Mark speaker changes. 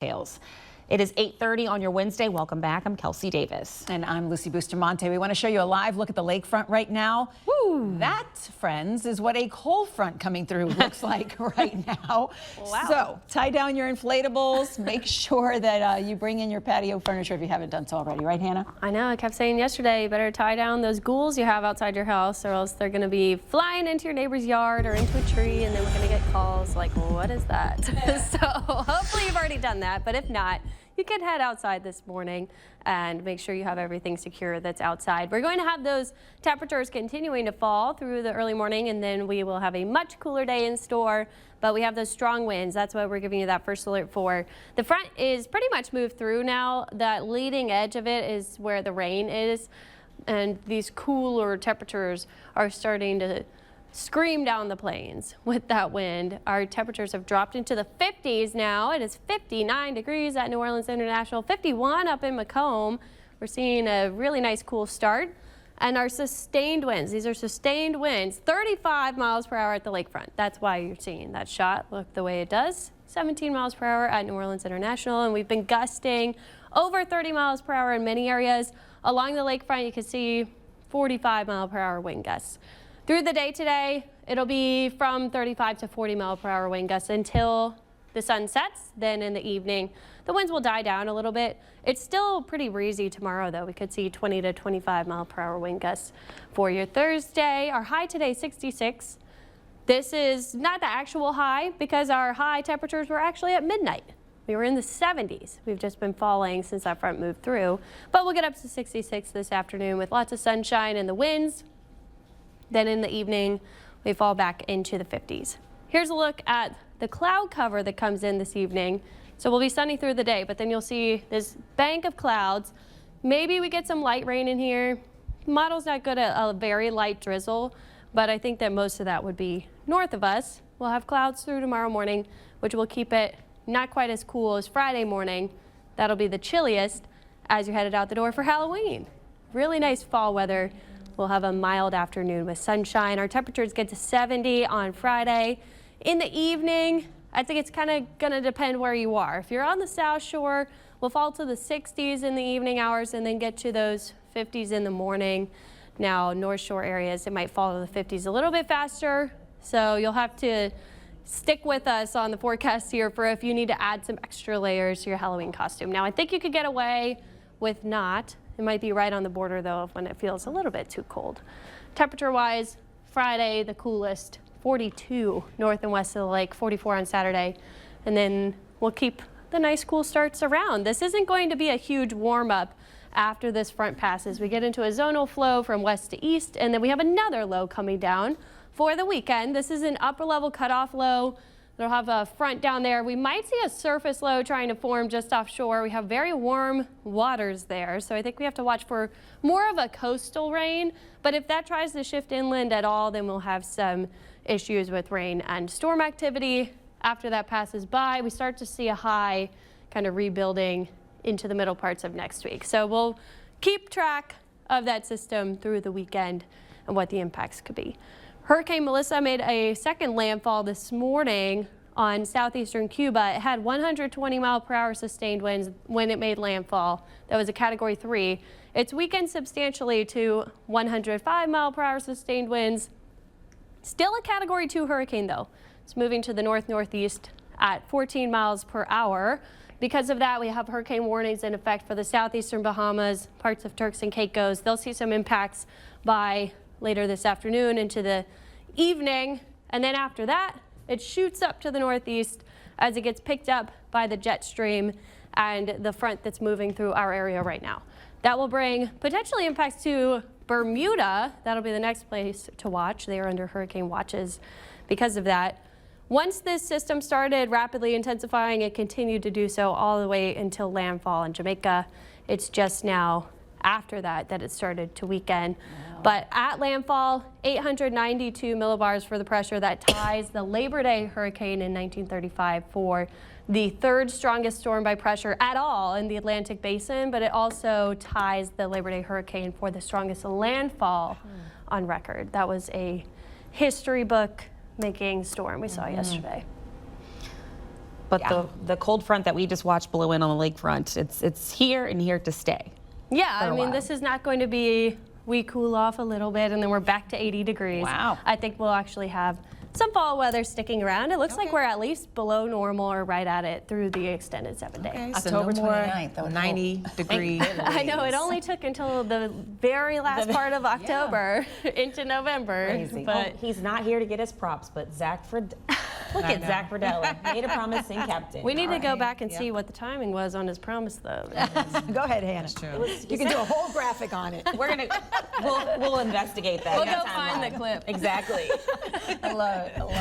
Speaker 1: details. It is 8:30 on your Wednesday. Welcome back. I'm Kelsey Davis.
Speaker 2: And I'm Lucy Bustamante. We want to show you a live look at the lakefront right now. Woo! That, friends, is what a cold front coming through looks like right now.
Speaker 3: Wow.
Speaker 2: So tie down your inflatables. Make sure that you bring in your patio furniture if you haven't done so already. Right, Hannah?
Speaker 3: I know. I kept saying yesterday, you better tie down those ghouls you have outside your house, or else they're going to be flying into your neighbor's yard or into a tree, and then we're going to get calls like, well, what is that? So hopefully you've already done that, but if not, you can head outside this morning and make sure you have everything secure that's outside. We're going to have those temperatures continuing to fall through the early morning, and then we will have a much cooler day in store. But we have those strong winds. That's what we're giving you that first alert for. The front is pretty much moved through now. That leading edge of it is where the rain is, and these cooler temperatures are starting to scream down the plains with that wind. Our temperatures have dropped into the 50s now. It is 59 degrees at New Orleans International, 51 up in Macomb. We're seeing a really nice cool start. And our sustained winds, these are sustained winds, 35 miles per hour at the lakefront. That's why you're seeing that shot look the way it does. 17 miles per hour at New Orleans International, and we've been gusting over 30 miles per hour in many areas. Along the lakefront, you can see 45 mile per hour wind gusts. Through the day today, it'll be from 35 to 40 mile per hour wind gusts until the sun sets. Then in the evening, the winds will die down a little bit. It's still pretty breezy tomorrow, though. We could see 20 to 25 mile per hour wind gusts for your Thursday. Our high today, 66. This is not the actual high because our high temperatures were actually at midnight. We were in the 70s. We've just been falling since that front moved through. But we'll get up to 66 this afternoon with lots of sunshine and the winds. Then in the evening, we fall back into the 50s. Here's a look at the cloud cover that comes in this evening. So we'll be sunny through the day, but then you'll see this bank of clouds. Maybe we get some light rain in here. Model's not good at a very light drizzle, but I think that most of that would be north of us. We'll have clouds through tomorrow morning, which will keep it not quite as cool as Friday morning. That'll be the chilliest as you're headed out the door for Halloween. Really nice fall weather. We'll have a mild afternoon with sunshine. Our temperatures get to 70 on Friday. In the evening, I think it's kind of going to depend where you are. If you're on the South Shore, we'll fall to the 60s in the evening hours and then get to those 50s in the morning. Now, North Shore areas, it might fall to the 50s a little bit faster. So you'll have to stick with us on the forecast here for if you need to add some extra layers to your Halloween costume. Now, I think you could get away with not. It might be right on the border, though, of when it feels a little bit too cold. Temperature-wise, Friday, the coolest, 42 north and west of the lake, 44 on Saturday. And then we'll keep the nice cool starts around. This isn't going to be a huge warm-up after this front passes. We get into a zonal flow from west to east, and then we have another low coming down for the weekend. This is an upper-level cutoff low. They'll have a front down there. We might see a surface low trying to form just offshore. We have very warm waters there, so I think we have to watch for more of a coastal rain. But if that tries to shift inland at all, then we'll have some issues with rain and storm activity. After that passes by, we start to see a high kind of rebuilding into the middle parts of next week. So we'll keep track of that system through the weekend and what the impacts could be. Hurricane Melissa made a second landfall this morning on southeastern Cuba. It had 120 mile per hour sustained winds when it made landfall. That was a Category 3. It's weakened substantially to 105 mile per hour sustained winds. Still a Category 2 hurricane, though. It's moving to the north-northeast at 14 miles per hour. Because of that, we have hurricane warnings in effect for the southeastern Bahamas, parts of Turks and Caicos. They'll see some impacts by later this afternoon into the evening, and then after that it shoots up to the northeast as it gets picked up by the jet stream and the front that's moving through our area right now. That will bring potentially impacts to Bermuda. That'll be the next place to watch. They are under hurricane watches because of that. Once this system started rapidly intensifying, it continued to do so all the way until landfall in Jamaica. It's just now after that it started to weaken. Wow. But at landfall, 892 millibars for the pressure that ties the Labor Day hurricane in 1935 for the third strongest storm by pressure at all in the Atlantic Basin, but it also ties the Labor Day hurricane for the strongest landfall on record. That was a history book making storm we saw yesterday.
Speaker 1: but the cold front that we just watched blow in on the lakefront, it's here and here to stay.
Speaker 3: Yeah, I
Speaker 2: a
Speaker 3: mean,
Speaker 2: while.
Speaker 3: this is not going to be, we cool off a little bit and then we're back to 80 degrees.
Speaker 2: Wow.
Speaker 3: I think we'll actually have some fall weather sticking around. It looks like we're at least below normal or right at it through the extended 7 days.
Speaker 4: Okay, so
Speaker 2: October
Speaker 4: no more
Speaker 2: 29th, I would
Speaker 4: 90 degree.
Speaker 3: I know, it only took until the very last part of October into November.
Speaker 2: Crazy.
Speaker 3: But
Speaker 1: He's not here to get his props, but look at Zach Friedella, made a promising captain.
Speaker 3: we need to go back and see what the timing was on his promise, though.
Speaker 2: Go ahead, Hannah.
Speaker 4: True.
Speaker 2: You can do a whole graphic on it.
Speaker 1: We'll investigate that.
Speaker 3: We'll
Speaker 1: We got
Speaker 3: go
Speaker 1: a
Speaker 3: find
Speaker 1: timeline.
Speaker 3: the clip.
Speaker 1: Exactly.
Speaker 2: I love it. I love it.